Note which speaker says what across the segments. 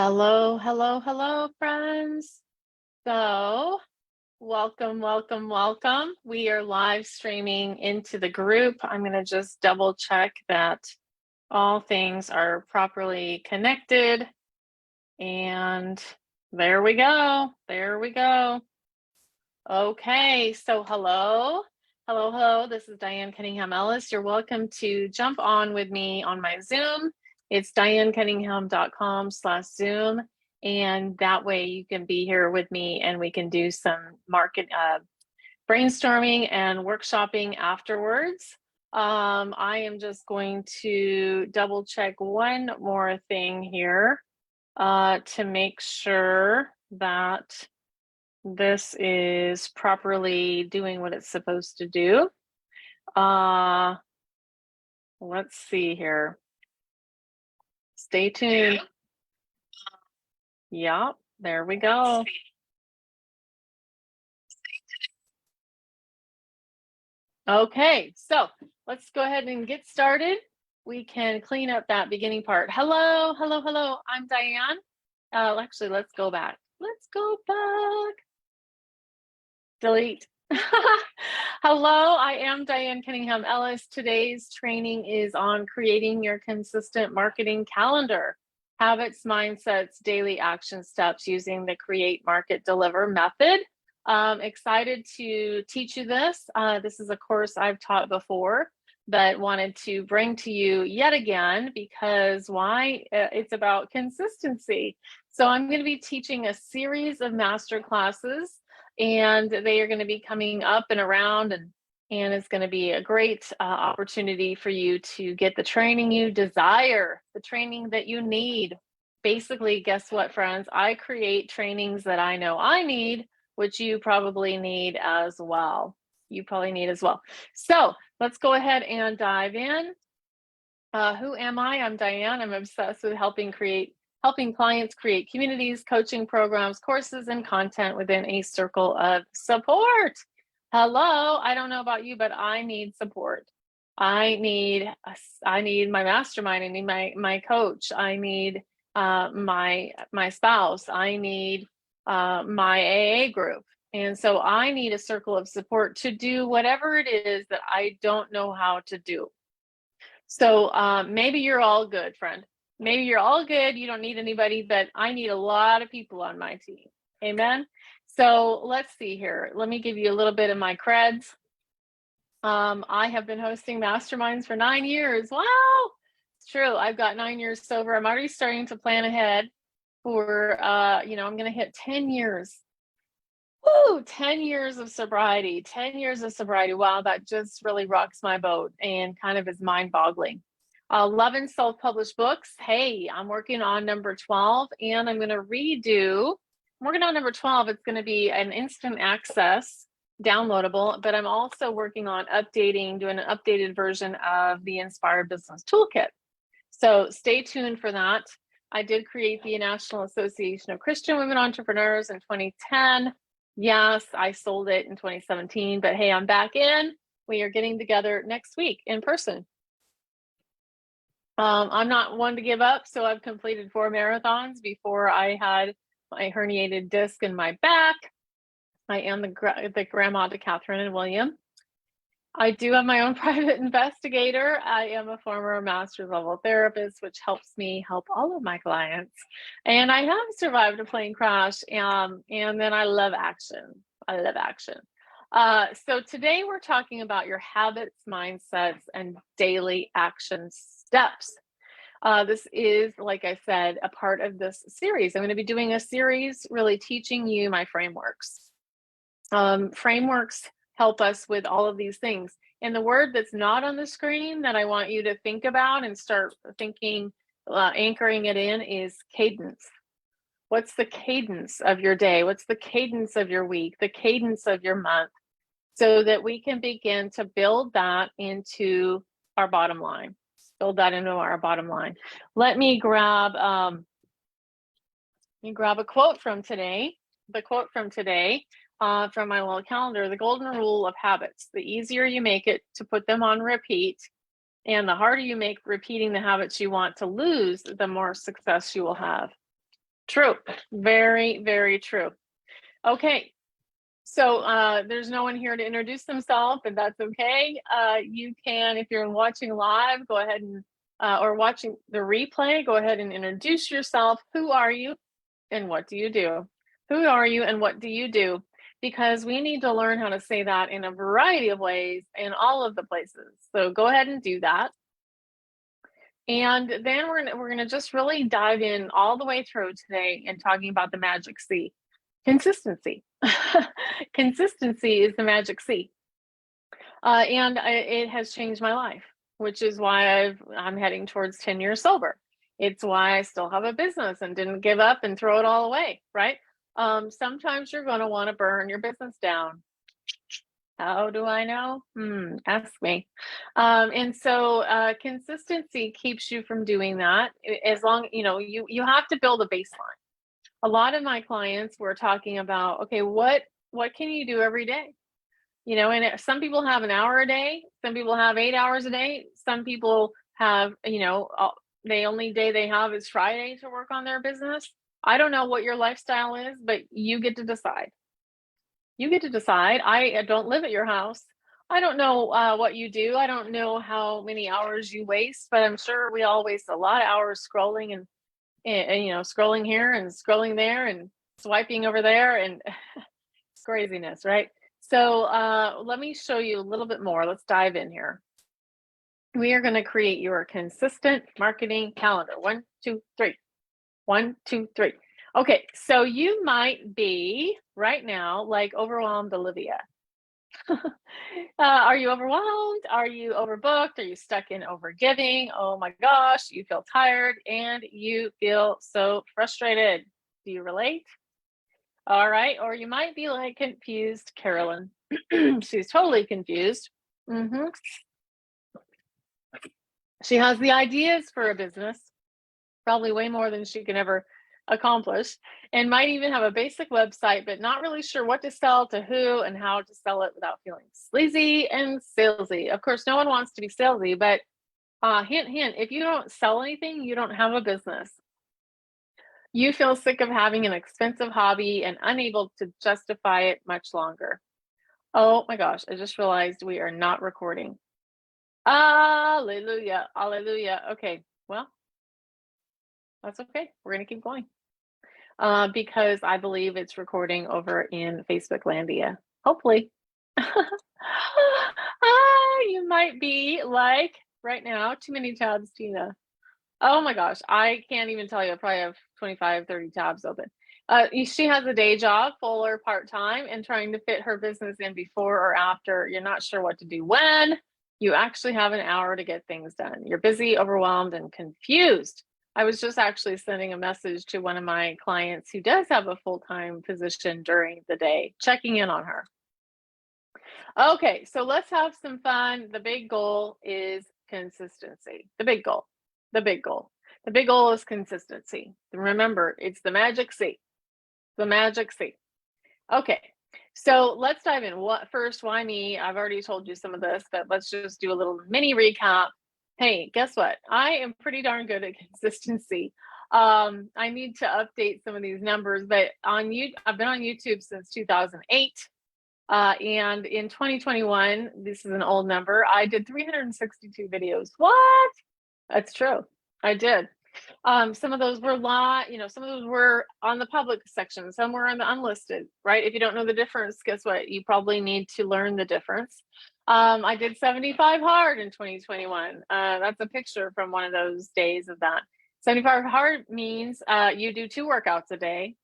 Speaker 1: Hello, hello, hello, friends. So, welcome. We are live streaming into the group. I'm going to just double check that all things are properly connected. And there we go. There we go. Okay, so hello. Hello. This is Diane Cunningham Ellis. You're welcome to jump on with me on my Zoom. It's dianecunningham.com/Zoom. And that way you can be here with me and we can do some market brainstorming and workshopping afterwards. I am just going to double check one more thing here to make sure that this is properly doing what it's supposed to do. Let's see here. Stay tuned. Yeah, there we go. Okay, so let's go ahead and get started. We can clean up that beginning part. Hello. I'm Diane. Actually, let's go back. Delete. Hello, I am Diane Cunningham Ellis. Today's training is on creating your consistent marketing calendar, habits, mindsets, daily action steps using the Create, Market, Deliver method. Excited to teach you this. This is a course I've taught before, but wanted to bring to you yet again because why? It's about consistency. So I'm going to be teaching a series of master classes, and they are going to be coming up and around, and it's going to be a great opportunity for you to get the training you desire, the training that you need. Basically, guess what, friends? I create trainings that I know I need, which you probably need as well. So let's go ahead and dive in. Who am I? I'm Diane. I'm obsessed with helping clients create communities, coaching programs, courses, and content within a circle of support. Hello, I don't know about you, but I need support. I need my mastermind. I need my coach. I need my spouse. I need my AA group. And so I need a circle of support to do whatever it is that I don't know how to do. So maybe you're all good, friend. Maybe you're all good. You don't need anybody, but I need a lot of people on my team. Amen. So let's see here. Let me give you a little bit of my creds. I have been hosting masterminds for 9 years. Wow. It's true. I've got 9 years sober. I'm already starting to plan ahead for, I'm going to hit 10 years. Woo, 10 years of sobriety, 10 years of sobriety. Wow, that just really rocks my boat and kind of is mind-boggling. 11 self-published books. Hey, I'm working on number 12 and I'm working on number 12. It's going to be an instant access downloadable, but I'm also working on doing an updated version of the Inspired Business Toolkit. So stay tuned for that. I did create the National Association of Christian Women Entrepreneurs in 2010. Yes, I sold it in 2017, but hey, I'm back in. We are getting together next week in person. I'm not one to give up, so I've completed 4 marathons before I had my herniated disc in my back. I am the grandma to Catherine and William. I do have my own private investigator. I am a former master's level therapist, which helps me help all of my clients. And I have survived a plane crash. And then I love action. So today we're talking about your habits, mindsets, and daily action steps. This is, like I said, a part of this series. I'm going to be doing a series really teaching you my frameworks. Frameworks help us with all of these things. And the word that's not on the screen that I want you to think about and start thinking, anchoring it in is cadence. What's the cadence of your day? What's the cadence of your week? The cadence of your month? So that we can begin to build that into our bottom line. Let me grab a quote from today. The quote from today from my little calendar, the golden rule of habits. The easier you make it to put them on repeat, and the harder you make repeating the habits you want to lose, the more success you will have. True. Very, very true. Okay. So there's no one here to introduce themselves, and that's okay. You can, if you're watching live, go ahead and, or watching the replay, go ahead and introduce yourself. Who are you and what do you do? Who are you and what do you do? Because we need to learn how to say that in a variety of ways in all of the places. So go ahead and do that. And then we're gonna just really dive in all the way through today and talking about the magic C, consistency. Consistency is the magic C, and it has changed my life, which is why I'm heading towards 10 years sober. It's why I still have a business and didn't give up and throw it all away. Right? Sometimes you're going to want to burn your business down. How do I know? Ask me. And so consistency keeps you from doing that. As long, you have to build a baseline. A lot of my clients were talking about, okay, what can you do every day? And some people have an hour a day. Some people have 8 hours a day. Some people have, the only day they have is Friday to work on their business. I don't know what your lifestyle is, but you get to decide. You get to decide. I don't live at your house. I don't know what you do. I don't know how many hours you waste, but I'm sure we all waste a lot of hours scrolling and scrolling here and scrolling there and swiping over there, and it's craziness, right? So let me show you a little bit more. Let's dive in here. We are going to create your consistent marketing calendar. 1, 2, 3. 1, 2, 3. Okay, so you might be right now like overwhelmed Olivia. Are you overwhelmed? Are you overbooked? Are you stuck in overgiving? Oh my gosh, you feel tired and you feel so frustrated. Do you relate? All right, or you might be like confused Carolyn. She's totally confused. She has the ideas for a business, probably way more than she can ever accomplish, and might even have a basic website, but not really sure what to sell to who and how to sell it without feeling sleazy and salesy. Of course, no one wants to be salesy, but hint, hint, if you don't sell anything, you don't have a business. You feel sick of having an expensive hobby and unable to justify it much longer. Oh my gosh, I just realized we are not recording. Hallelujah, hallelujah. Okay, well, that's okay. We're going to keep going because I believe it's recording over in Facebook Landia. Hopefully. You might be like right now, too many tabs, Tina. Oh my gosh, I can't even tell you. I probably have 25, 30 tabs open. She has a day job, full or part-time, and trying to fit her business in before or after. You're not sure what to do when. You actually have an hour to get things done. You're busy, overwhelmed, and confused. I was just actually sending a message to one of my clients who does have a full-time position during the day, checking in on her. Okay, so let's have some fun. The big goal is consistency. The big goal. The big goal. The big goal is consistency. Remember, it's the magic C. The magic C. Okay, so let's dive in. First, why me? I've already told you some of this, but let's just do a little mini recap. Hey, guess what? I am pretty darn good at consistency. I need to update some of these numbers, but I've been on YouTube since 2008. And in 2021, this is an old number, I did 362 videos. What? That's true. I did. Some of those were some of those were on the public section. Some were on the unlisted, right? If you don't know the difference, guess what? You probably need to learn the difference. I did 75 hard in 2021. That's a picture from one of those days of that. 75 hard means you do 2 workouts a day.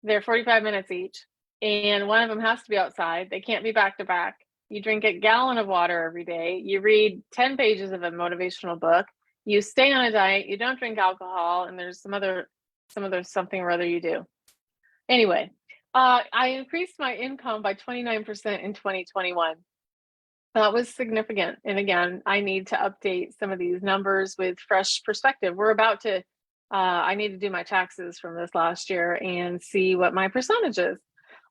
Speaker 1: They're 45 minutes each. And one of them has to be outside. They can't be back to back. You drink a gallon of water every day. You read 10 pages of a motivational book. You stay on a diet. You don't drink alcohol. And there's some other something or other you do. Anyway, I increased my income by 29% in 2021. That was significant. And again, I need to update some of these numbers with fresh perspective. I need to do my taxes from this last year and see what my percentage is.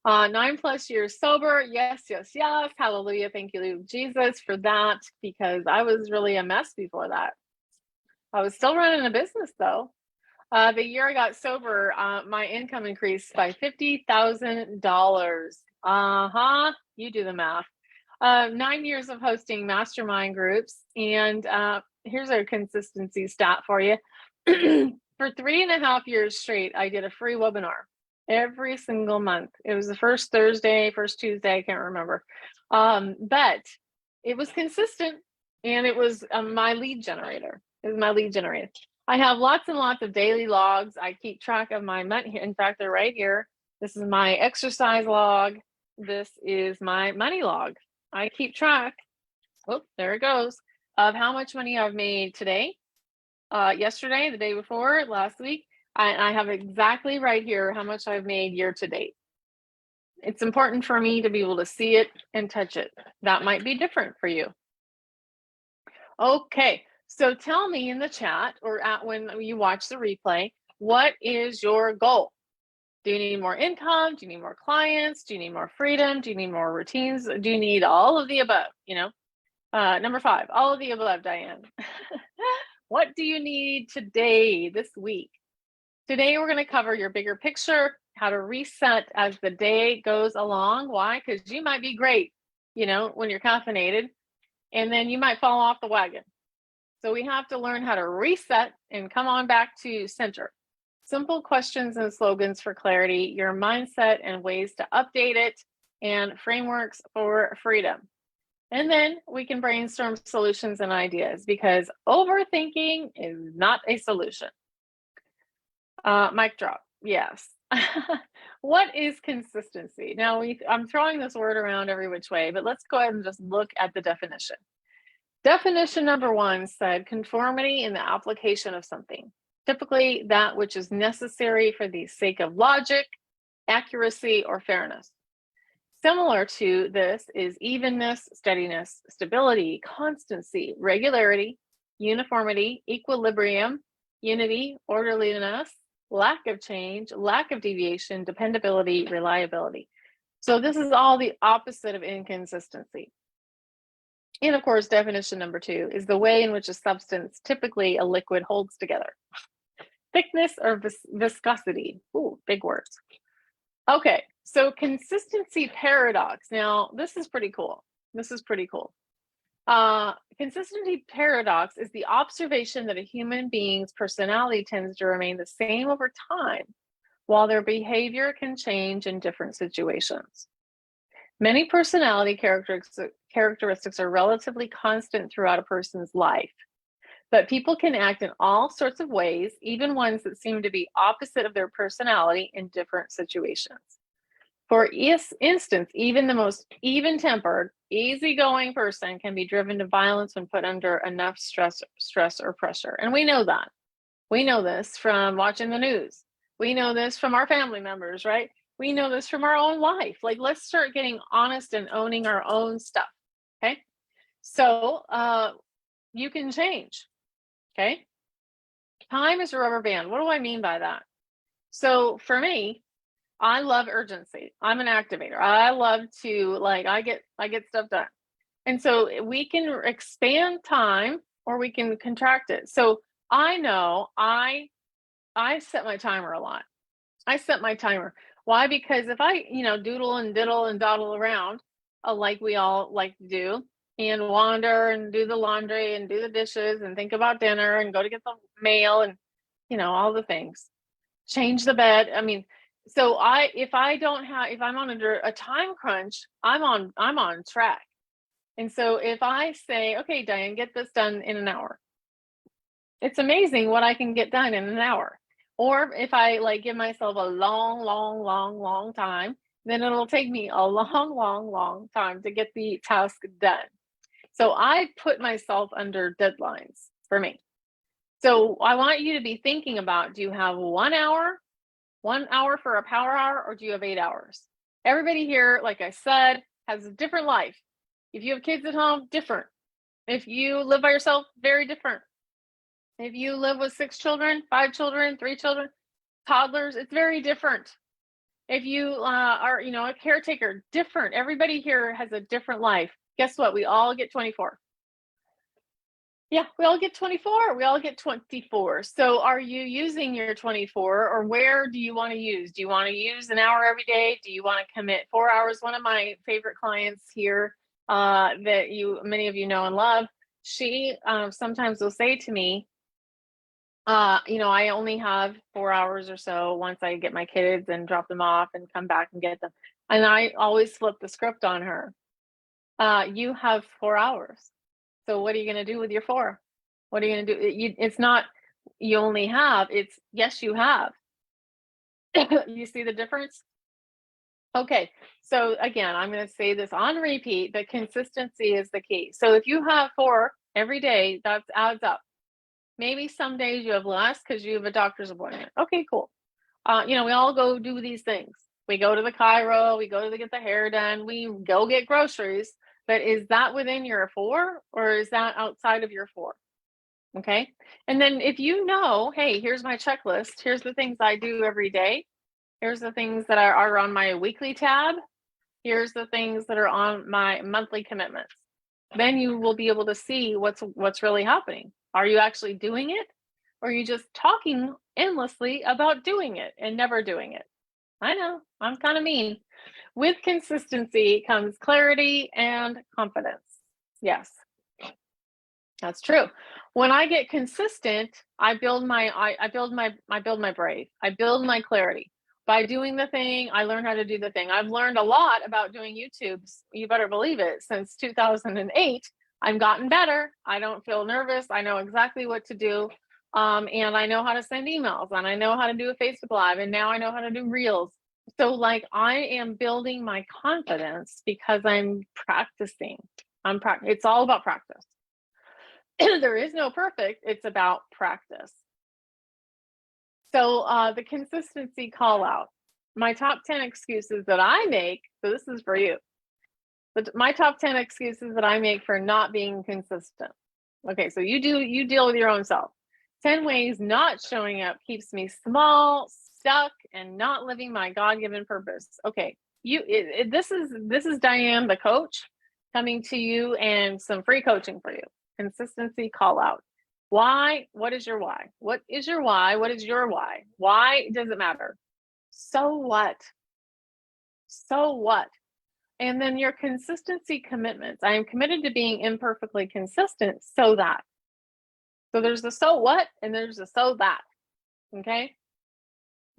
Speaker 1: 9+ years sober. Yes, yes, yes. Hallelujah. Thank you, Jesus, for that, because I was really a mess before that. I was still running a business though. The year I got sober, my income increased by $50,000. You do the math. 9 years of hosting mastermind groups. And here's a consistency stat for you. For 3.5 years straight, I did a free webinar every single month. It was the first Thursday, first Tuesday, I can't remember. But it was consistent, and it was my lead generator. It was my lead generator. I have lots and lots of daily logs. I keep track of my money. In fact, they're right here. This is my exercise log. This is my money log. I keep track, oh, there it goes, of how much money I've made today, yesterday, the day before, last week. I have exactly right here how much I've made year to date. It's important for me to be able to see it and touch it. That might be different for you. Okay, so tell me in the chat or when you watch the replay, what is your goal? Do you need more income? Do you need more clients? Do you need more freedom? Do you need more routines? Do you need all of the above? Number 5, all of the above, Diane. What do you need today, this week? Today, we're going to cover your bigger picture, how to reset as the day goes along. Why? Because you might be great, when you're caffeinated, and then you might fall off the wagon. So we have to learn how to reset and come on back to center. Simple questions and slogans for clarity, your mindset and ways to update it, and frameworks for freedom. And then we can brainstorm solutions and ideas, because overthinking is not a solution. Mic drop. Yes. What is consistency? Now, I'm throwing this word around every which way, but let's go ahead and just look at the definition. Definition number 1 said conformity in the application of something, typically that which is necessary for the sake of logic, accuracy, or fairness. Similar to this is evenness, steadiness, stability, constancy, regularity, uniformity, equilibrium, unity, orderliness, lack of change, lack of deviation, dependability, reliability. So this is all the opposite of inconsistency. And of course, definition number 2 is the way in which a substance, typically a liquid, holds together. Thickness or viscosity. Ooh, big words. Okay, so consistency paradox. Now, this is pretty cool. Consistency paradox is the observation that a human being's personality tends to remain the same over time, while their behavior can change in different situations. Many personality characteristics are relatively constant throughout a person's life, but people can act in all sorts of ways, even ones that seem to be opposite of their personality in different situations. For instance, even the most even-tempered, easygoing person can be driven to violence when put under enough stress or pressure. And we know that. We know this from watching the news. We know this from our family members, right? We know this from our own life. Like, let's start getting honest and owning our own stuff, okay? So you can change, okay? Time is a rubber band. What do I mean by that? So for me, I love urgency. I'm an activator. I love to, I get stuff done. And so we can expand time or we can contract it. So I know I set my timer a lot. I set my timer. Why? Because if I, doodle and diddle and dawdle around, like we all like to do, and wander and do the laundry and do the dishes and think about dinner and go to get the mail and, all the things, change the bed. I mean, so if I'm under a time crunch, I'm on track. And so if I say, okay, Diane, get this done in an hour, it's amazing what I can get done in an hour. Or if I give myself a long time, then it'll take me a long time to get the task done. So I put myself under deadlines for me. So I want you to be thinking about, do you have 1 hour? 1 hour for a power hour, or do you have 8 hours? Everybody here, like I said, has a different life. If you have kids at home, different. If you live by yourself, very different. If you live with 6 children, 5 children, 3 children, toddlers, it's very different. If you are, a caretaker, different. Everybody here has a different life. Guess what? We all get 24. Yeah, we all get 24. We all get 24. So are you using your 24, or where do you want to use? Do you want to use an hour every day? Do you want to commit 4 hours? One of my favorite clients here that many of you know and love, she sometimes will say to me, I only have 4 hours or so once I get my kids and drop them off and come back and get them. And I always flip the script on her. You have 4 hours. So what are you going to do with your four? What are you going to do? It's not you only have, it's yes, you have. You see the difference? Okay. So again, I'm going to say this on repeat, that consistency is the key. So if you have 4 every day, that adds up. Maybe some days you have less because you have a doctor's appointment. Okay, cool. We all go do these things. We go to the chiro, we go to get the hair done, we go get groceries. But is that within your 4, or is that outside of your 4? Okay. And then if you know, hey, here's my checklist, here's the things I do every day, here's the things that are on my weekly tab, here's the things that are on my monthly commitments, then you will be able to see what's really happening. Are you actually doing it? Or are you just talking endlessly about doing it and never doing it? I know, I'm kind of mean. With consistency comes clarity and confidence. Yes, that's true. When I get consistent, I build my brave. I build my clarity. By doing the thing, I learn how to do the thing. I've learned a lot about doing YouTubes. You better believe it. Since 2008, I've gotten better. I don't feel nervous. I know exactly what to do. And I know how to send emails, and I know how to do a Facebook Live, and now I know how to do Reels. So like I am building my confidence because I'm practicing. It's all about practice. There is no perfect, it's about practice. So the consistency call out. My top 10 excuses that I make, so this is for you. But my top 10 excuses that I make for not being consistent. Okay, so you deal with your own self. 10 ways not showing up keeps me small, stuck, and not living my God-given purpose. Okay, this is Diane, the coach, coming to you, and some free coaching for you. Consistency call out. Why? What is your why? What is your why? What is your why? Why does it matter? So what? So what? And then your consistency commitments. I am committed to being imperfectly consistent so that. So there's the so what, and there's the so that. Okay?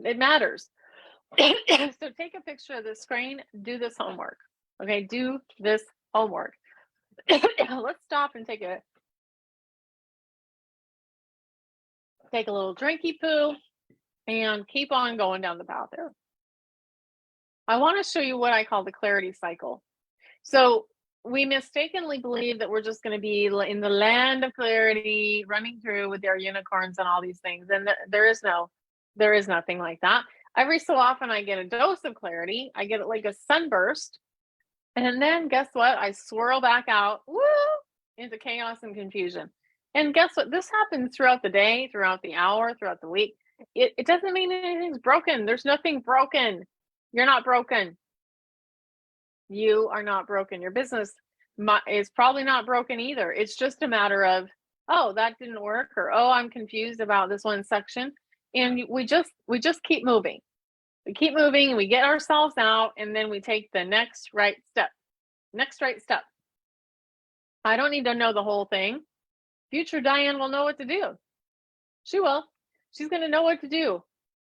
Speaker 1: It matters. So take a picture of the screen, do this homework. Okay, do this homework. Let's stop and take a little drinky poo and keep on going down the path there. I want to show you what I call the clarity cycle. So we mistakenly believe that we're just going to be in the land of clarity, running through with our unicorns and all these things. And there is nothing like that. Every so often I get a dose of clarity. I get it like a sunburst. And then guess what? I swirl back out, into chaos and confusion. And guess what? This happens throughout the day, throughout the hour, throughout the week. It doesn't mean anything's broken. There's nothing broken. You're not broken. You are not broken. Your business is probably not broken either. It's just a matter of, oh, that didn't work, or oh, I'm confused about this one section. And we just keep moving. We keep moving, and we get ourselves out, and then we take the next right step. Next right step. I don't need to know the whole thing. Future Diane will know what to do. She will. She's going to know what to do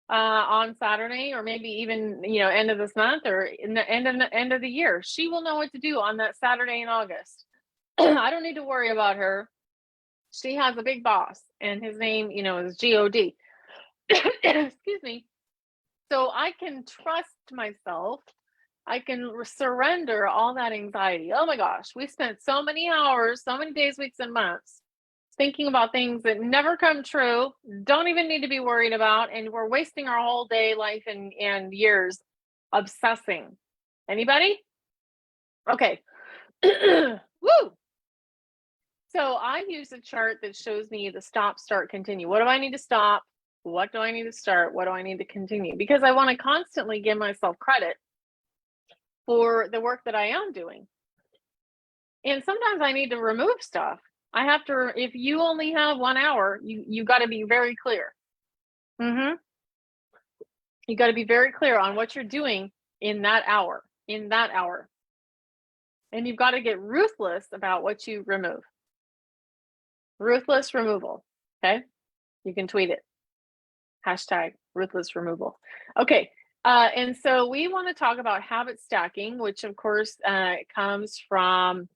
Speaker 1: on Saturday, or maybe even end of this month, or in the end of the year. She will know what to do on that Saturday in August. I don't need to worry about her. She has a big boss, and his name is God. Excuse me. So I can trust myself. I can surrender all that anxiety. Oh my gosh, we spent so many hours, so many days, weeks, and months thinking about things that never come true, don't even need to be worried about, and we're wasting our whole day, life, and years obsessing. Anybody? Okay. Woo! So I use a chart that shows me the stop, start, continue. What do I need to stop? What do I need to start? What do I need to continue? Because I want to constantly give myself credit for the work that I am doing. And sometimes I need to remove stuff. if you only have 1 hour, you got to be very clear. You got to be very clear on what you're doing in that hour, And you've got to get ruthless about what you remove. Ruthless removal. Okay. You can tweet it. Hashtag ruthless removal. Okay. And so we want to talk about habit stacking, which of course comes from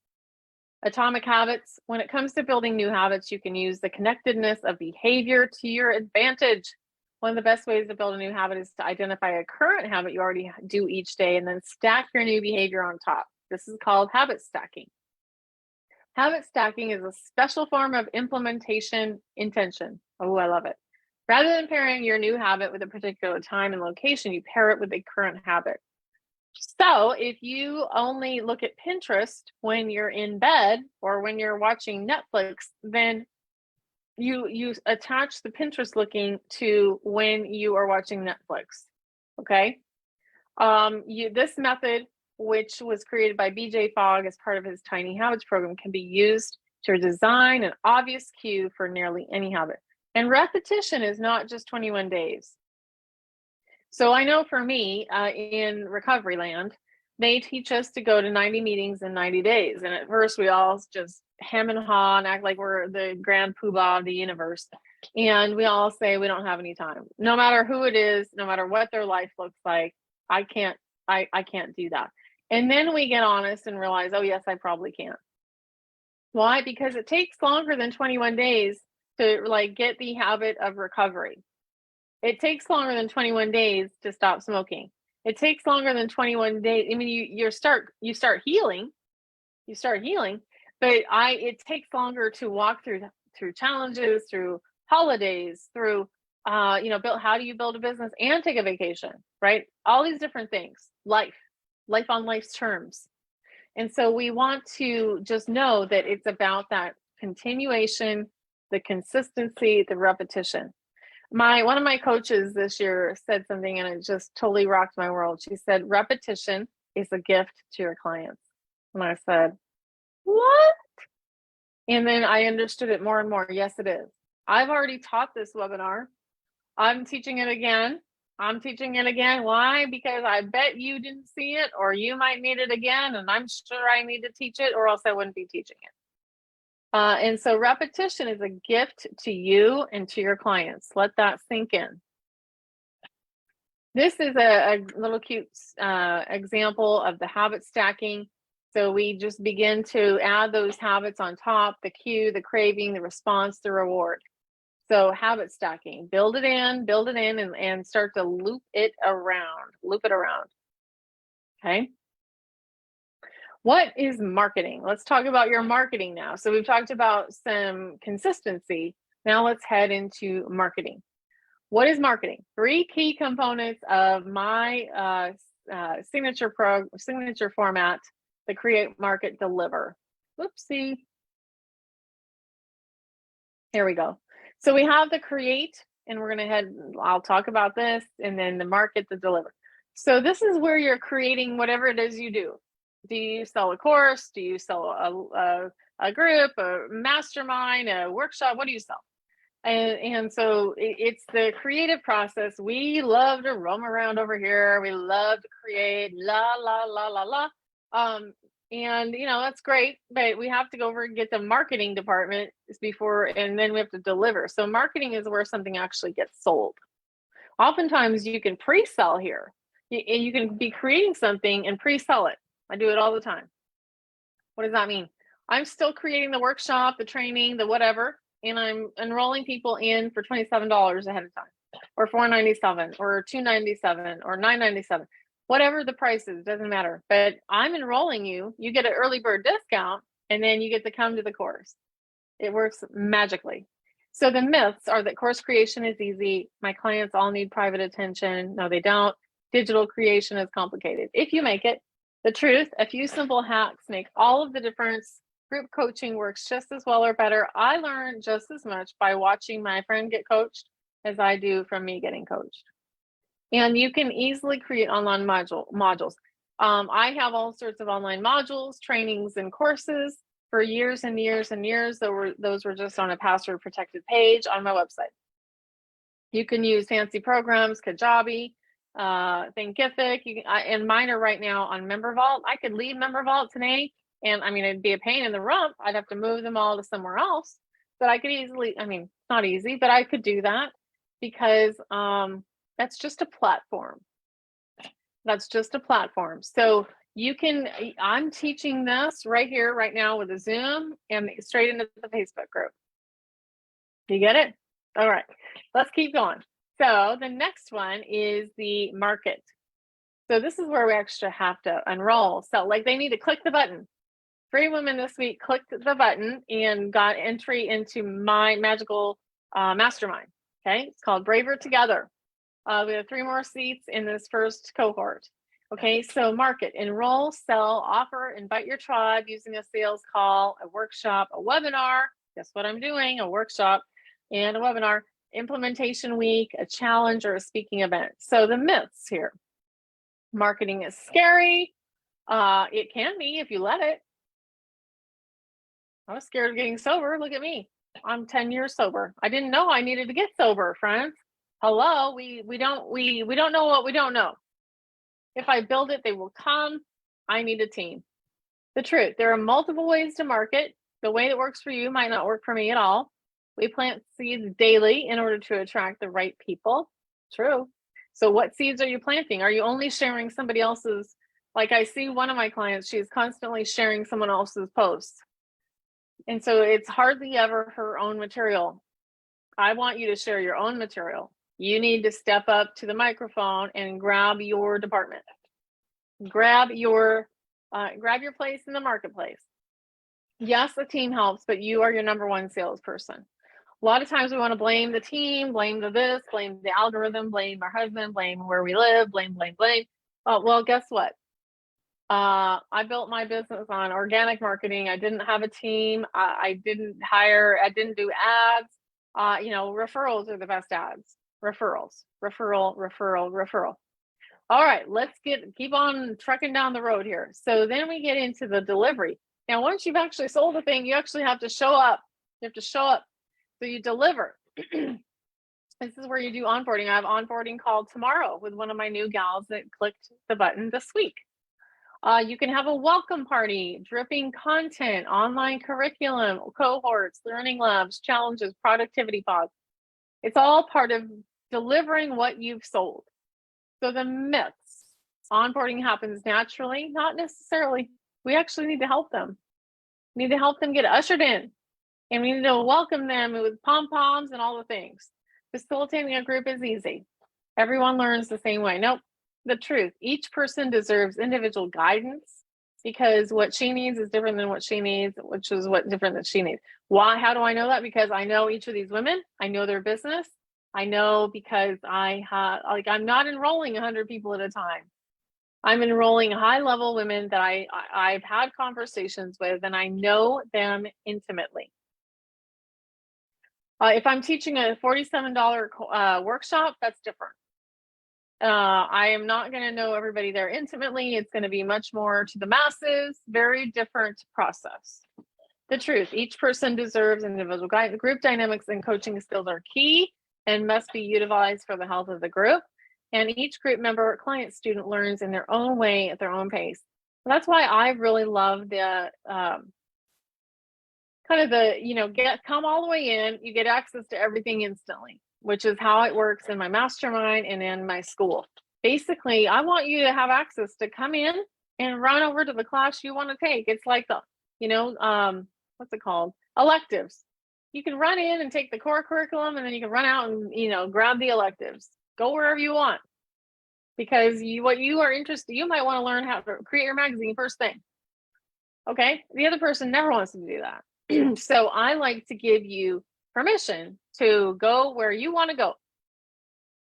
Speaker 1: Atomic Habits. When it comes to building new habits, you can use the connectedness of behavior to your advantage. One of the best ways to build a new habit is to identify a current habit you already do each day and then stack your new behavior on top. This is called habit stacking. Habit stacking is a special form of implementation intention. Oh, I love it. Rather than pairing your new habit with a particular time and location, you pair it with a current habit. So if you only look at Pinterest when you're in bed or when you're watching Netflix, then you attach the Pinterest looking to when you are watching Netflix. Okay. This method, which was created by BJ Fogg as part of his Tiny Habits program, can be used to design an obvious cue for nearly any habit. And repetition is not just 21 days. So I know for me, in recovery land, they teach us to go to 90 meetings in 90 days. And at first we all just hem and haw and act like we're the grand poobah of the universe. And we all say we don't have any time. No matter who it is, no matter what their life looks like, I can't do that. And then we get honest and realize, oh yes, I probably can't. Why? Because it takes longer than 21 days to get the habit of recovery. It takes longer than 21 days to stop smoking. It takes longer than 21 days. I mean, you start healing, but it takes longer to walk through challenges, through holidays, through how do you build a business and take a vacation, right? All these different things, life on life's terms. And so we want to just know that it's about that continuation, the consistency, the repetition. One of my coaches this year said something and it just totally rocked my world. She said, repetition is a gift to your clients. And I said, what? And then I understood it more and more. Yes, it is. I've already taught this webinar. I'm teaching it again. Why? Because I bet you didn't see it, or you might need it again. And I'm sure I need to teach it, or else I wouldn't be teaching it. And so repetition is a gift to you and to your clients. Let that sink in. This is a little cute example of the habit stacking. So we just begin to add those habits on top, the cue, the craving, the response, the reward. So habit stacking, build it in and start to loop it around. Okay. What is marketing? Let's talk about your marketing now. So we've talked about some consistency. Now let's head into marketing. What is marketing? 3 key components of my signature format: the create, market, deliver. Whoopsie. Here we go. So we have the create, and we're going to I'll talk about this, and then the market, the deliver. So this is where you're creating whatever it is you do. Do you sell a course? Do you sell a group, a mastermind, a workshop? What do you sell? And so it's the creative process. We love to roam around over here. We love to create, la, la, la, la, la. And that's great, but we have to go over and get the marketing department before, and then we have to deliver. So marketing is where something actually gets sold. Oftentimes you can pre-sell here. You can be creating something and pre-sell it. I do it all the time. What does that mean? I'm still creating the workshop, the training, the whatever, and I'm enrolling people in for $27 ahead of time, or $497, or $297, or $997. Whatever the price is, doesn't matter. But I'm enrolling you. You get an early bird discount, and then you get to come to the course. It works magically. So the myths are that course creation is easy. My clients all need private attention. No, they don't. Digital creation is complicated. If you make it. The truth, a few simple hacks make all of the difference. Group coaching works just as well or better. I learn just as much by watching my friend get coached as I do from me getting coached. And you can easily create online modules. I have all sorts of online modules, trainings, and courses. For years and years and years, those were just on a password protected page on my website. You can use fancy programs, Kajabi, Thinkific, and mine are right now on MemberVault. I could leave MemberVault today, and I mean, it'd be a pain in the rump. I'd have to move them all to somewhere else, but I could easily, I mean, not easy, but I could do that because that's just a platform. That's just a platform. So you can, I'm teaching this right here, right now with a Zoom and straight into the Facebook group. You get it? All right, let's keep going. So the next one is the market. So this is where we actually have to enroll. So like they need to click the button. 3 women this week clicked the button and got entry into my magical mastermind. Okay, it's called Braver Together. We have 3 more seats in this first cohort. Okay, so market, enroll, sell, offer, invite your tribe using a sales call, a workshop, a webinar. Guess what I'm doing? A workshop and a webinar, implementation week, a challenge, or a speaking event. So the myths here. Marketing is scary. It can be if you let it. I was scared of getting sober. Look at me. I'm 10 years sober. I didn't know I needed to get sober, friends. Hello, we don't know what we don't know. If I build it, they will come. I need a team. The truth, there are multiple ways to market. The way that works for you might not work for me at all. We plant seeds daily in order to attract the right people. True. So what seeds are you planting? Are you only sharing somebody else's? Like I see one of my clients, she's constantly sharing someone else's posts. And so it's hardly ever her own material. I want you to share your own material. You need to step up to the microphone and grab your department. Grab your place in the marketplace. Yes, the team helps, but you are your number one salesperson. A lot of times we want to blame the team, blame the this, blame the algorithm, blame our husband, blame where we live, blame. Well, guess what? I built my business on organic marketing. I didn't have a team. I didn't hire. I didn't do ads. Referrals are the best ads. Referral. All right, let's keep on trucking down the road here. So then we get into the delivery. Now, once you've actually sold the thing, you actually have to show up. You have to show up. So you deliver. This is where you do onboarding. I have onboarding call tomorrow with one of my new gals that clicked the button this week. You can have a welcome party, dripping content, online curriculum, cohorts, learning labs, challenges, productivity pods. It's all part of delivering what you've sold. So the myths, onboarding happens naturally, not necessarily. We actually need to help them. We need to help them get ushered in. And we need to welcome them with pom-poms and all the things. Facilitating a group is easy. Everyone learns the same way. Nope. The truth, each person deserves individual guidance because what she needs is different than what she needs, which is what different than she needs. Why? How do I know that? Because I know each of these women. I know their business. I know because I'm not enrolling 100 people at a time. I'm enrolling high-level women that I've had conversations with, and I know them intimately. If I'm teaching a $47 workshop, that's different. I am not going to know everybody there intimately. It's going to be much more to the masses, very different process. The truth, each person deserves individual guidance. Group dynamics and coaching skills are key and must be utilized for the health of the group. And each group member, client, student learns in their own way at their own pace. And that's why I really love the come all the way in, you get access to everything instantly, which is how it works in my mastermind and in my school. Basically, I want you to have access to come in and run over to the class you want to take. It's like what's it called? Electives. You can run in and take the core curriculum, and then you can run out and, grab the electives. Go wherever you want. Because what you are interested, you might want to learn how to create your magazine first thing. Okay? The other person never wants to do that. So I like to give you permission to go where you want to go.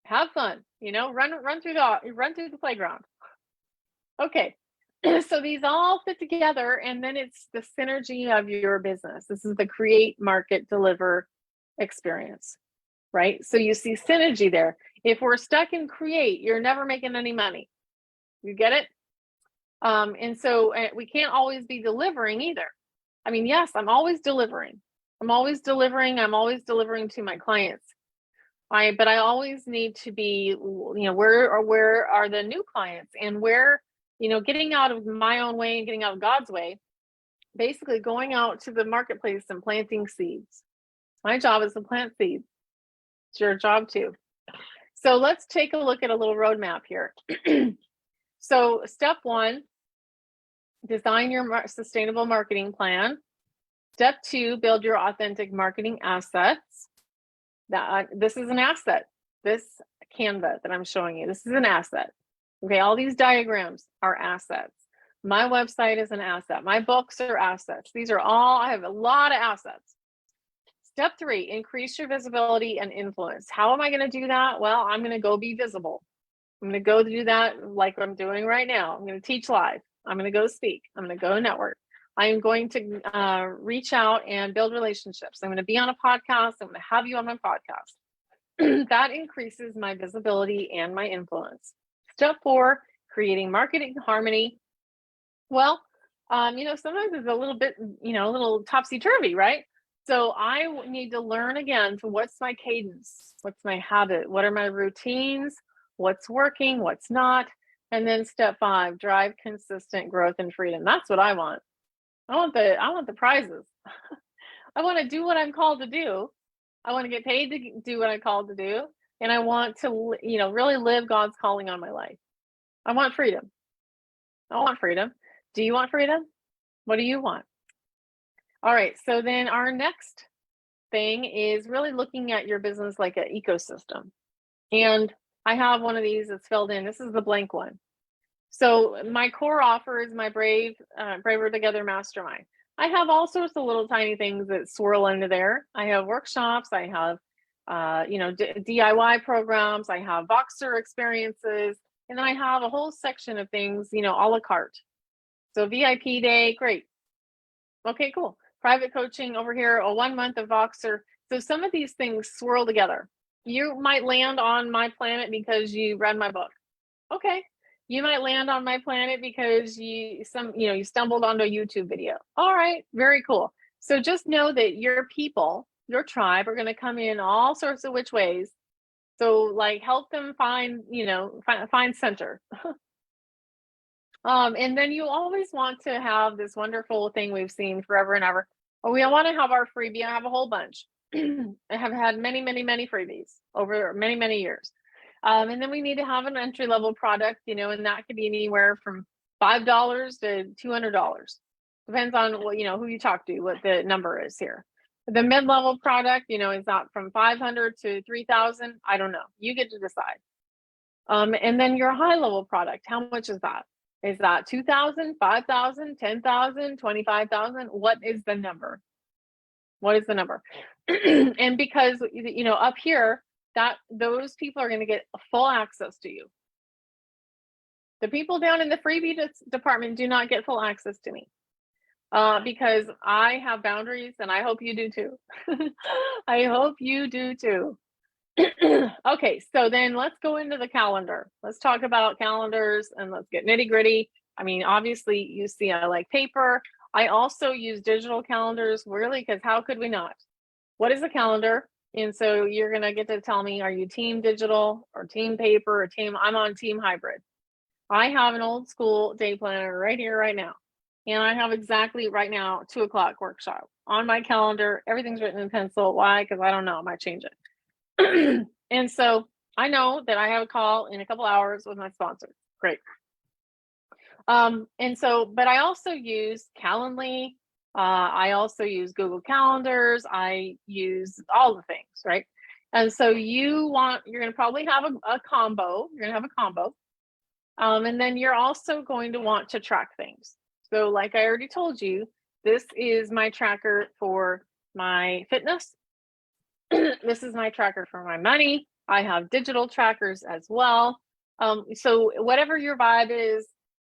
Speaker 1: Have fun, run through the playground. Okay. So these all fit together, and then it's the synergy of your business. This is the create, market, deliver experience, right? So you see synergy there. If we're stuck in create, you're never making any money. You get it? And so we can't always be delivering either. I mean, yes, I'm always delivering. I'm always delivering. I'm always delivering to my clients. But I always need to be, where are the new clients, and where, getting out of my own way and getting out of God's way, basically going out to the marketplace and planting seeds. My job is to plant seeds. It's your job too. So let's take a look at a little roadmap here. So step 1, design your sustainable marketing plan. Step 2, build your authentic marketing assets. This is an asset. This Canva that I'm showing you, this is an asset. Okay, all these diagrams are assets. My website is an asset. My books are assets. These are all, I have a lot of assets. Step 3, increase your visibility and influence. How am I going to do that? Well, I'm going to go be visible. I'm going to go do that like I'm doing right now. I'm going to teach live. I'm going to go speak. I'm going to go network. I am going to reach out and build relationships. I'm going to be on a podcast. I'm going to have you on my podcast. That increases my visibility and my influence. Step 4, creating marketing harmony. Well, sometimes it's a little bit, a little topsy-turvy, right? So I need to learn again to what's my cadence, what's my habit, what are my routines, what's working, what's not. And then step 5, drive consistent growth and freedom. That's what I want. I want the prizes. I want to do what I'm called to do. I want to get paid to do what I'm called to do. And I want to, really live God's calling on my life. I want freedom. I want freedom. Do you want freedom? What do you want? All right. So then our next thing is really looking at your business like an ecosystem. And I have one of these that's filled in. This is the blank one. So my core offer is my Braver Together Mastermind. I have all sorts of little tiny things that swirl into there. I have workshops. I have, DIY programs. I have Voxer experiences. And then I have a whole section of things, a la carte. So VIP day, great. Okay, cool. Private coaching over here, a 1 month of Voxer. So some of these things swirl together. You might land on my planet because you read my book. Okay. You might land on my planet because you stumbled onto a YouTube video. All right, very cool. So just know that your people, your tribe, are going to come in all sorts of which ways. So like help them find center. And then you always want to have this wonderful thing we've seen forever and ever. We want to have our freebie. I have a whole bunch. I have had many, many, many freebies over many, many years. And then we need to have an entry-level product, and that could be anywhere from $5 to $200. Depends on who you talk to, what the number is here. The mid-level product, is that from 500 to 3,000? I don't know. You get to decide. And then your high-level product, how much is that? Is that 2,000, 5,000, 10,000, 25,000? What is the number? What is the number? And because, up here, that those people are going to get full access to you. The people down in the freebie department do not get full access to me because I have boundaries, and I hope you do too. I hope you do too. Okay, so then let's go into the calendar. Let's talk about calendars and let's get nitty gritty. I mean, obviously you see I like paper. I also use digital calendars, really, because how could we not? What is a calendar? And so you're going to get to tell me, are you team digital or team paper or team? I'm on team hybrid. I have an old school day planner right here, right now. And I have exactly right now, 2:00 workshop on my calendar. Everything's written in pencil. Why? Because I don't know. I might change it. And so I know that I have a call in a couple hours with my sponsor. Great. But I also use Calendly. I also use Google Calendars. I use all the things, right? And so you're going to probably have a combo. You're going to have a combo. And then you're also going to want to track things. So like I already told you, this is my tracker for my fitness. This is my tracker for my money. I have digital trackers as well. So whatever your vibe is,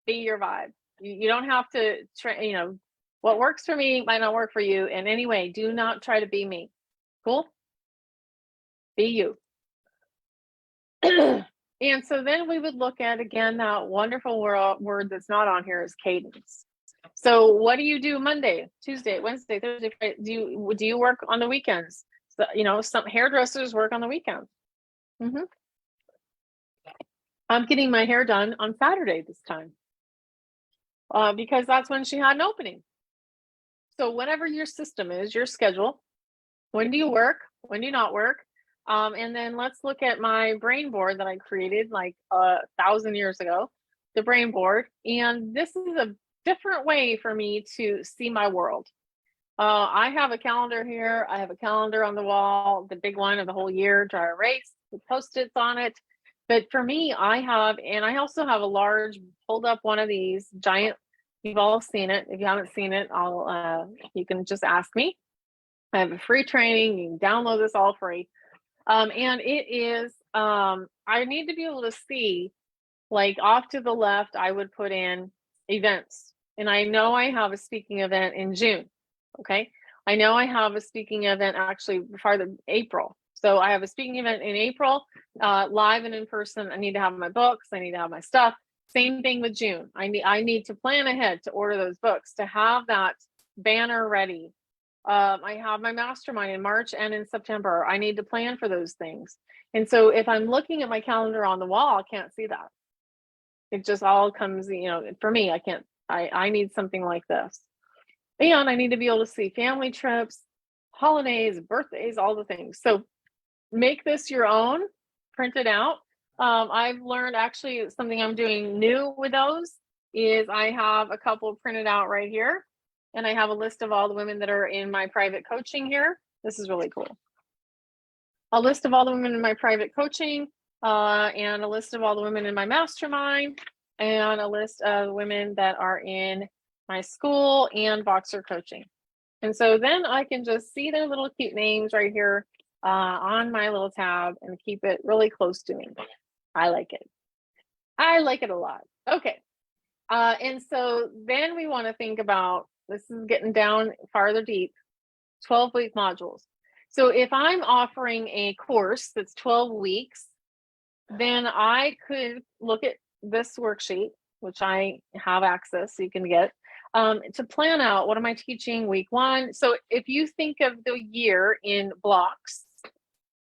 Speaker 1: be your vibe. You don't have to, what works for me might not work for you. And anyway, do not try to be me. Cool? Be you. And so then we would look at, again, that wonderful word that's not on here is cadence. So what do you do Monday, Tuesday, Wednesday, Thursday, Friday? Do you work on the weekends? So, some hairdressers work on the weekends. Mm-hmm. I'm getting my hair done on Saturday this time because that's when she had an opening. So whatever your system is, your schedule, when do you work? When do you not work? And then let's look at my brain board that I created like 1,000 years ago, the brain board. And this is a different way for me to see my world. I have a calendar here. I have a calendar on the wall, the big one of the whole year, dry erase with Post-its on it. But for me, and I also have a large, pulled up one of these giant, you've all seen it. If you haven't seen it, you can just ask me. I have a free training. You can download this all free. And it is, I need to be able to see, like off to the left, I would put in events. And I know I have a speaking event in June. Okay. I know I have a speaking event actually before April. So I have a speaking event in April, live and in person. I need to have my books. I need to have my stuff. Same thing with June. I need to plan ahead to order those books, to have that banner ready. I have my mastermind in March and in September. I need to plan for those things. And so if I'm looking at my calendar on the wall, I can't see that. It just all comes, for me, I need something like this. And I need to be able to see family trips, holidays, birthdays, all the things. So make this your own, print it out. I've learned actually something I'm doing new with those is I have a couple printed out right here. And I have a list of all the women that are in my private coaching here. This is really cool. A list of all the women in my private coaching, and a list of all the women in my mastermind, and a list of women that are in my school and Voxer coaching. And so then I can just see their little cute names right here on my little tab and keep it really close to me. I like it. I like it a lot. Okay. And so then we want to think about, this is getting down farther deep, 12-week modules. So if I'm offering a course that's 12 weeks, then I could look at this worksheet, which I have access, so you can get, to plan out what am I teaching week 1. So if you think of the year in blocks,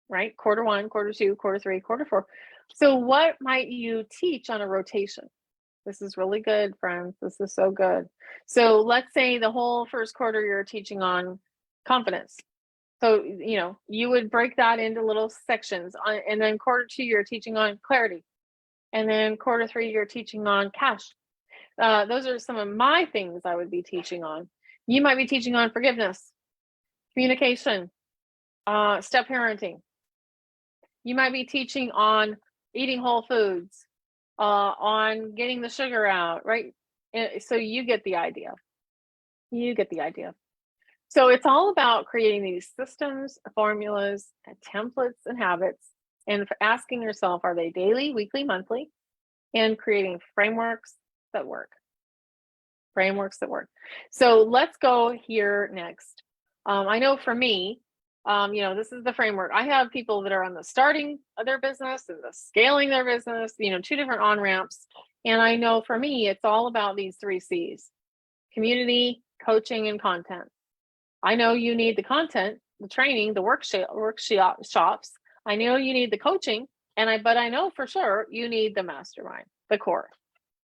Speaker 1: right? Quarter 1, quarter 2, quarter 3, quarter 4. So what might you teach on a rotation? This is really good, friends. This is so good. So let's say the whole first quarter you're teaching on confidence. So, you would break that into little sections. And then quarter 2, you're teaching on clarity. And then quarter 3, you're teaching on cash. Those are some of my things I would be teaching on. You might be teaching on forgiveness, communication, step parenting. You might be teaching on eating whole foods, on getting the sugar out, right? So you get the idea. You get the idea. So it's all about creating these systems, formulas, templates, and habits, and asking yourself, are they daily, weekly, monthly? And creating frameworks that work. Frameworks that work. So let's go here next. I know for me, this is the framework. I have people that are on the starting of their business and the scaling their business, 2 different on-ramps. And I know for me, it's all about these 3 C's: community, coaching, and content. I know you need the content, the training, the workshops. I know you need the coaching, but I know for sure you need the mastermind, the core.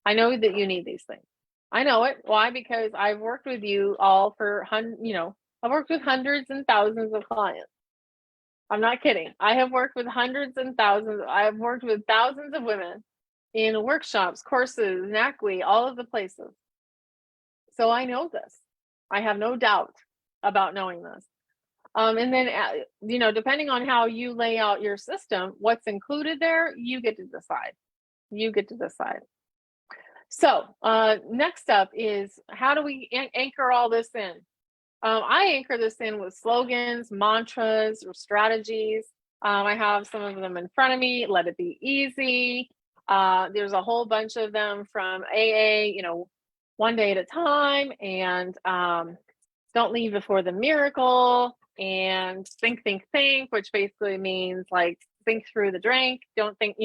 Speaker 1: I know that you need these things. I know it. Why? Because I've worked with you all I've worked with hundreds and thousands of clients. I'm not kidding. I have worked with hundreds and thousands. I have worked with thousands of women in workshops, courses, NACWE, all of the places. So I know this. I have no doubt about knowing this. And then, depending on how you lay out your system, what's included there, you get to decide. You get to decide. So next up is, how do we anchor all this in? I anchor this in with slogans, mantras, or strategies. I have some of them in front of me. Let it be easy. There's a whole bunch of them from AA, one day at a time, and don't leave before the miracle, and think, which basically means like think through the drink. Don't think,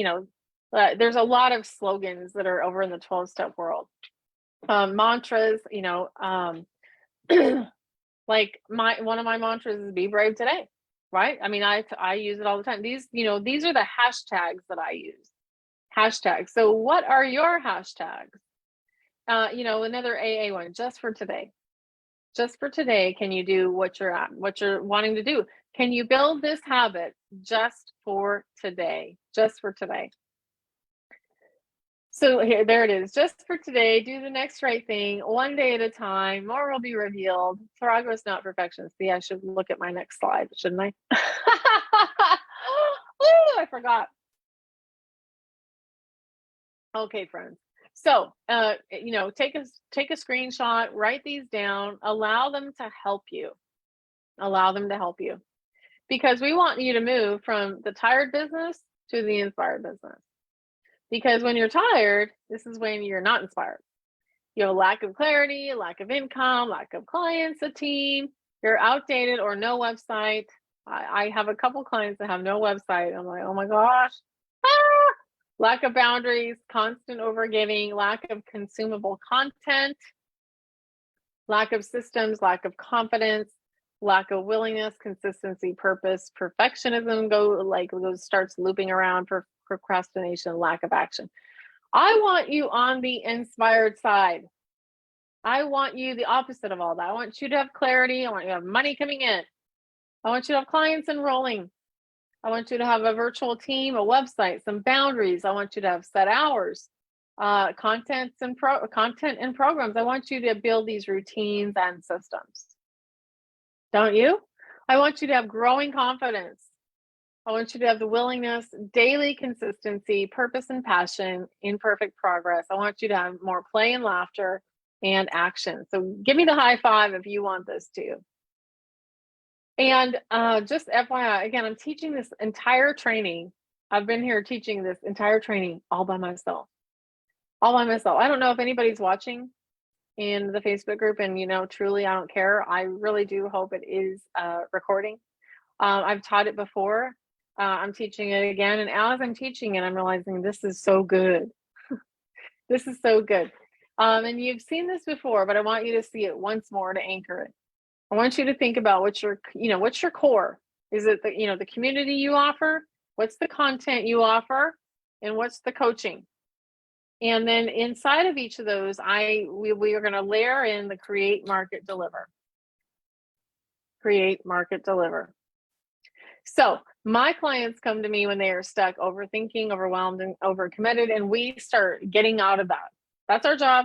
Speaker 1: there's a lot of slogans that are over in the 12-step world. Mantras, like one of my mantras is be brave today, right? I mean, I use it all the time. These are the hashtags that I use. Hashtags. So what are your hashtags? Another AA one, just for today. Just for today, can you do what you're wanting to do? Can you build this habit just for today? Just for today. So there it is. Just for today, do the next right thing, one day at a time. More will be revealed. Progress, not perfection. See, I should look at my next slide, shouldn't I? Oh, I forgot. Okay, friends. So, take a screenshot, write these down, allow them to help you. Allow them to help you. Because we want you to move from the tired business to the inspired business. Because when you're tired, this is when you're not inspired. You have a lack of clarity, a lack of income, lack of clients, a team, you're outdated or no website. I have a couple clients that have no website. I'm like, oh my gosh. Ah! Lack of boundaries, constant overgiving, lack of consumable content, lack of systems, lack of confidence, lack of willingness, consistency, purpose, perfectionism starts looping around for procrastination, lack of action. I want you on the inspired side. I want you the opposite of all that. I want you to have clarity. I want you to have money coming in. I want you to have clients enrolling. I want you to have a virtual team, a website, some boundaries. I want you to have set hours, content and programs. I want you to build these routines and systems. Don't you? I want you to have growing confidence. I want you to have the willingness, daily consistency, purpose and passion, imperfect progress. I want you to have more play and laughter and action. So give me the high five if you want this too. And just FYI, again, I'm teaching this entire training. I've been here teaching this entire training all by myself. All by myself. I don't know if anybody's watching in the Facebook group, and truly, I don't care. I really do hope it is recording. I've taught it before. I'm teaching it again, and as I'm teaching it, I'm realizing this is so good. This is so good. And you've seen this before, but I want you to see it once more to anchor it. I want you to think about what's your core. Is it the community you offer? What's the content you offer? And what's the coaching? And then inside of each of those, we are going to layer in the create, market, deliver. Create, market, deliver. So my clients come to me when they are stuck, overthinking, overwhelmed, and overcommitted, and we start getting out of that. That's our job.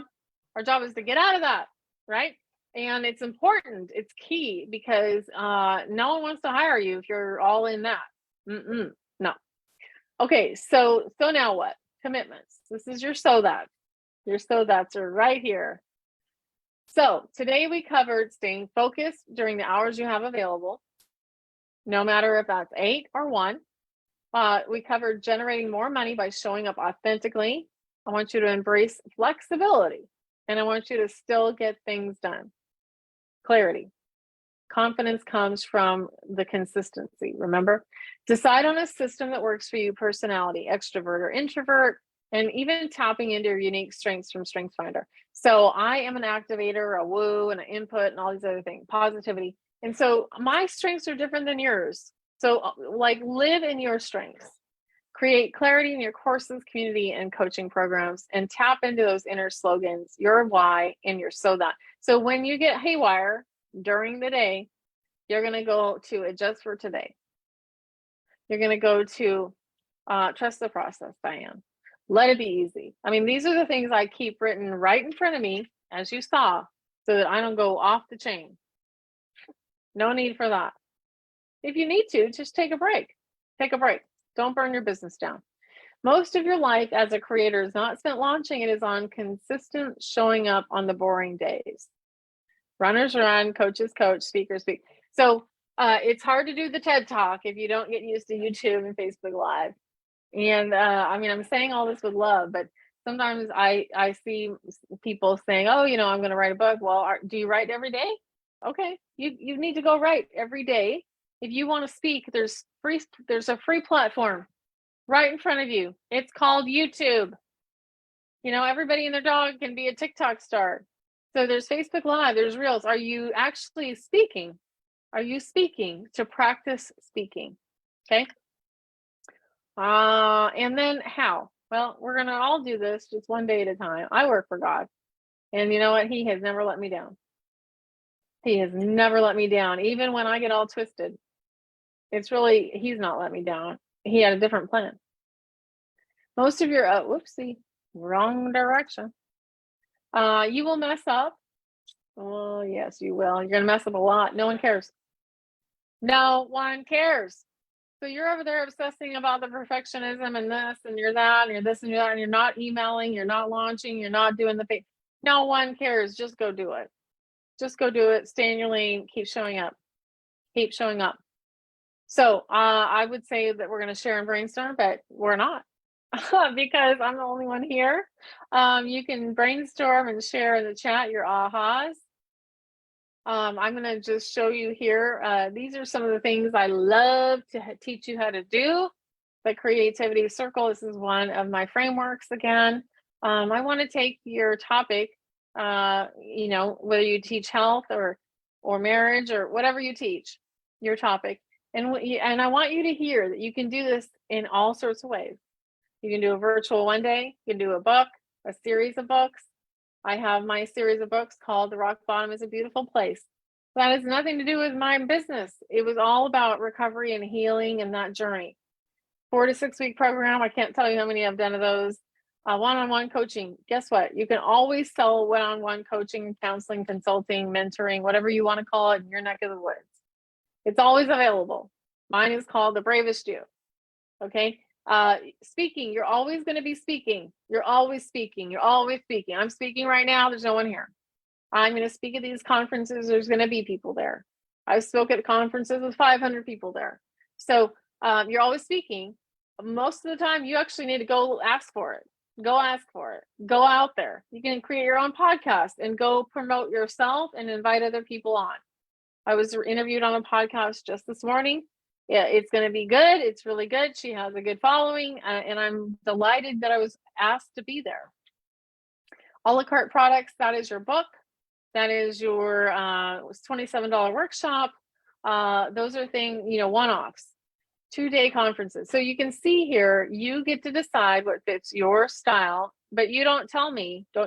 Speaker 1: Our job is to get out of that, right? And it's important. It's key because no one wants to hire you if you're all in that. No. Okay, so now what? Commitments. This is your so that. Your so that's are right here. So today we covered staying focused during the hours you have available, no matter if that's 8 or 1. We covered generating more money by showing up authentically. I want you to embrace flexibility, and I want you to still get things done. Clarity. Confidence comes from the consistency, remember? Decide on a system that works for you, personality, extrovert or introvert, and even tapping into your unique strengths from StrengthsFinder. So I am an activator, a woo, and an input, and all these other things, positivity. And so my strengths are different than yours. So live in your strengths. Create clarity in your courses, community, and coaching programs, and tap into those inner slogans, your why and your so that. So when you get haywire during the day, you're going to go to adjust for today. You're going to go to trust the process, Diane. Let it be easy. I mean, these are the things I keep written right in front of me, as you saw, so that I don't go off the chain. No need for that. If you need to, just take a break. Take a break. Don't burn your business down. Most of your life as a creator is not spent launching. It is on consistent showing up on the boring days. Runners run, coaches coach, speakers speak. So it's hard to do the TED Talk if you don't get used to YouTube and Facebook Live. And I'm saying all this with love, but sometimes I see people saying, oh, I'm going to write a book. Well, do you write every day? Okay, you need to go write every day. If you want to speak, there's a free platform right in front of you. It's called YouTube. Everybody and their dog can be a TikTok star. So there's Facebook Live, there's Reels. Are you actually speaking? Are you speaking to practice speaking? Okay. And then how? Well, we're going to all do this just one day at a time. I work for God. And you know what? He has never let me down. He has never let me down. Even when I get all twisted, he's not let me down. He had a different plan. Most of your, whoopsie, wrong direction. You will mess up. Oh, yes, you will. You're going to mess up a lot. No one cares. No one cares. So you're over there obsessing about the perfectionism and this and you're that and you're this and you're that and you're not emailing, you're not launching, you're not doing the thing. No one cares. Just go do it. Just go do it. Stay in your lane. Keep showing up. Keep showing up. So I would say that we're going to share and brainstorm, but we're not because I'm the only one here. You can brainstorm and share in the chat your ahas. I'm going to just show you here. These are some of the things I love to teach you how to do. The creativity circle. This is one of my frameworks again. I want to take your topic, whether you teach health or marriage or whatever you teach, your topic. And I want you to hear that you can do this in all sorts of ways. You can do a virtual one day, you can do a book, a series of books. I have my series of books called The Rock Bottom is a Beautiful Place. That has nothing to do with my business. It was all about recovery and healing and that journey. 4 to 6 week program. I can't tell you how many I've done of those. One-on-one coaching. Guess what? You can always sell one-on-one coaching, counseling, consulting, mentoring, whatever you want to call it in your neck of the woods. It's always available. Mine is called The Bravest You. Okay. Speaking, you're always going to be speaking. You're always speaking. You're always speaking. I'm speaking right now. There's no one here. I'm going to speak at these conferences. There's going to be people there. I've spoken at conferences with 500 people there. So you're always speaking. Most of the time, you actually need to go ask for it. Go ask for it. Go out there. You can create your own podcast and go promote yourself and invite other people on. I was interviewed on a podcast just this morning. Yeah, it's going to be good. It's really good. She has a good following, and I'm delighted that I was asked to be there. A la carte products, that is your book. That is your $27 workshop. Those are things, one-offs, 2-day conferences. So you can see here, you get to decide what fits your style, but you don't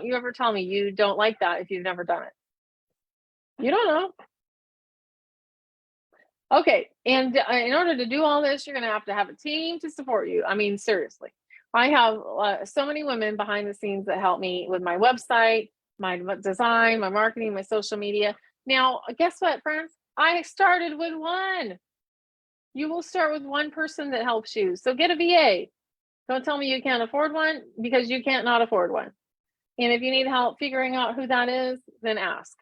Speaker 1: you ever tell me you don't like that if you've never done it. You don't know. Okay, and in order to do all this, you're going to have a team to support you. I mean, seriously. I have so many women behind the scenes that help me with my website, my design, my marketing, my social media. Now, guess what, friends? I started with one. You will start with one person that helps you. So get a VA. Don't tell me you can't afford one, because you can't not afford one. And if you need help figuring out who that is, then ask.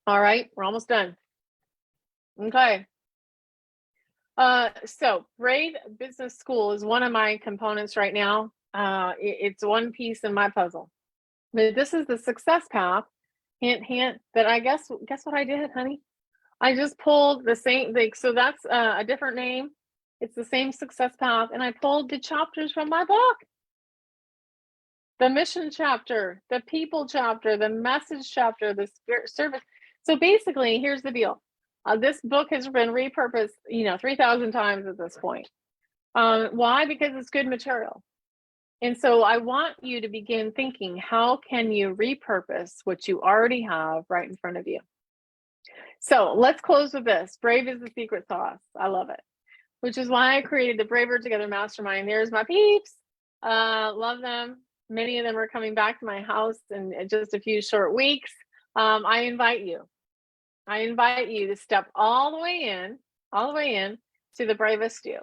Speaker 1: All right, we're almost done. Okay. So Brave Business School is one of my components right now. It's one piece in my puzzle. But this is the success path. Hint, hint. But guess what I did, honey? I just pulled the same thing. So that's a different name. It's the same success path. And I pulled the chapters from my book. The mission chapter, the people chapter, the message chapter, the service. So basically, here's the deal. This book has been repurposed, 3,000 times at this point. Why? Because it's good material. And so I want you to begin thinking, how can you repurpose what you already have right in front of you? So let's close with this. Brave is the secret sauce. I love it, which is why I created the Braver Together Mastermind. There's my peeps. Love them. Many of them are coming back to my house in just a few short weeks. I invite you to step all the way in to the bravest you.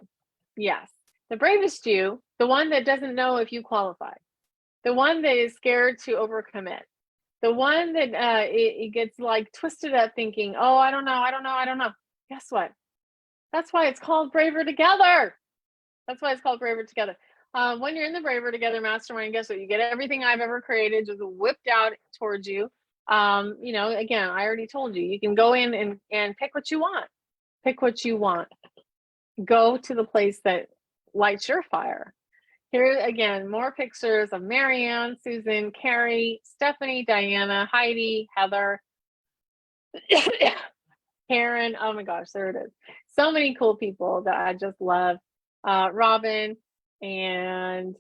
Speaker 1: Yes, the bravest you, the one that doesn't know if you qualify, the one that is scared to overcommit, the one that it gets like twisted up thinking, oh, I don't know. Guess what? That's why it's called Braver Together. When you're in the Braver Together Mastermind, guess what? You get everything I've ever created just whipped out towards you. Again, I already told you, you can go in and pick what you want. Go to the place that lights your fire. Here again, more pictures of Marianne, Susan, Carrie, Stephanie, Diana, Heidi, Heather, Karen. Oh my gosh, there it is. So many cool people that I just love. Robin, and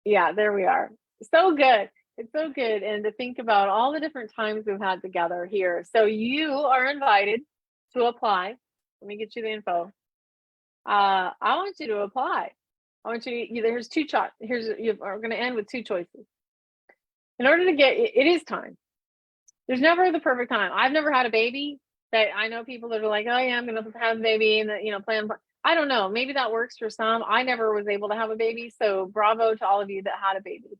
Speaker 1: yeah, there we are. So good. It's so good. And to think about all the different times we've had together here. So you are invited to apply. Let me get you the info. I want you to apply. I want you to, there's two choices. We're going to end with two choices. In order to get, it is time. There's never the perfect time. I've never had a baby. That I know people that are like, oh yeah, I'm going to have a baby and plan. I don't know. Maybe that works for some. I never was able to have a baby. So bravo to all of you that had a baby.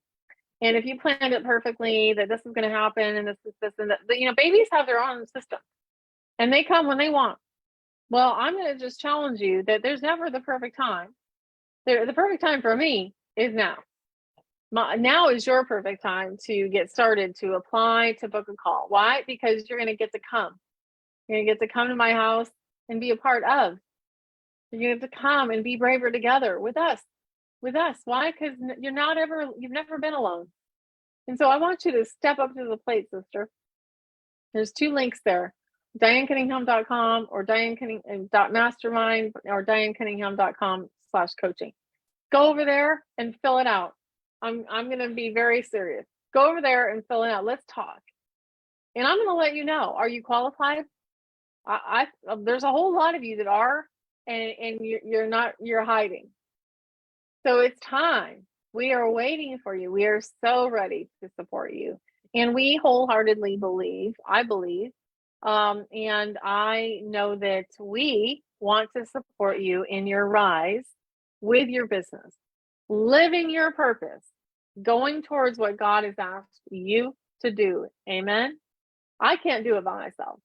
Speaker 1: And if you planned it perfectly, that this is going to happen and this and that, babies have their own system and they come when they want. Well, I'm going to just challenge you that there's never the perfect time. The perfect time for me is now. Now is your perfect time to get started, to apply, to book a call. Why? Because you're going to get to come. You're going to get to come to my house and be a part of. You're going to get to come and be braver together with us. Why? Because you've never been alone. And so I want you to step up to the plate, sister. There's two links there, DianeCunningham.com or DianeCunningham.mastermind or DianeCunningham.com/coaching. Go over there and fill it out. I'm going to be very serious. Go over there and fill it out. Let's talk. And I'm going to let you know, are you qualified? There's a whole lot of you that are, and you're hiding. So it's time. We are waiting for you. We are so ready to support you. And we wholeheartedly believe, and I know that we want to support you in your rise with your business, living your purpose, going towards what God has asked you to do. Amen. I can't do it by myself.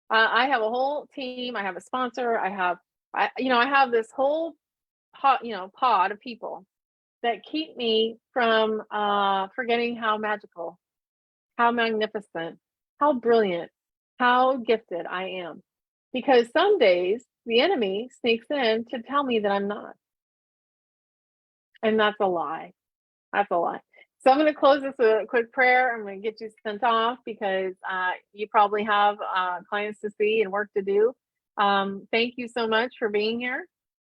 Speaker 1: I have a whole team. I have a sponsor. I have this whole pod of people that keep me from forgetting how magical, how magnificent, how brilliant, how gifted I am. Because some days the enemy sneaks in to tell me that I'm not. And that's a lie. That's a lie. So I'm going to close this with a quick prayer. I'm going to get you sent off because you probably have clients to see and work to do. Thank you so much for being here.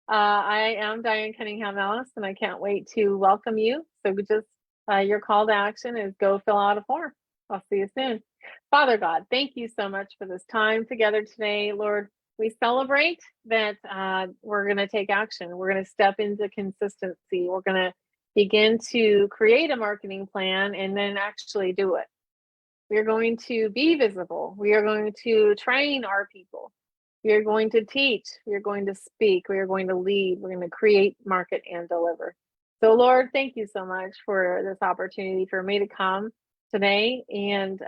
Speaker 1: I am Diane Cunningham Ellis, and I can't wait to welcome you. So just your call to action is go fill out a form. I'll see you soon. Father God, thank you so much for this time together today. Lord, we celebrate that we're going to take action. We're going to step into consistency. We're going to begin to create a marketing plan and then actually do it. We are going to be visible. We are going to train our people. We are going to teach. We are going to speak. We are going to lead. We're going to create, market, and deliver. So, Lord, thank you so much for this opportunity for me to come today and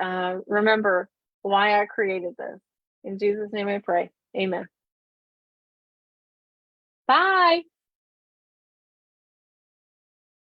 Speaker 1: remember why I created this. In Jesus' name I pray. Amen. Bye.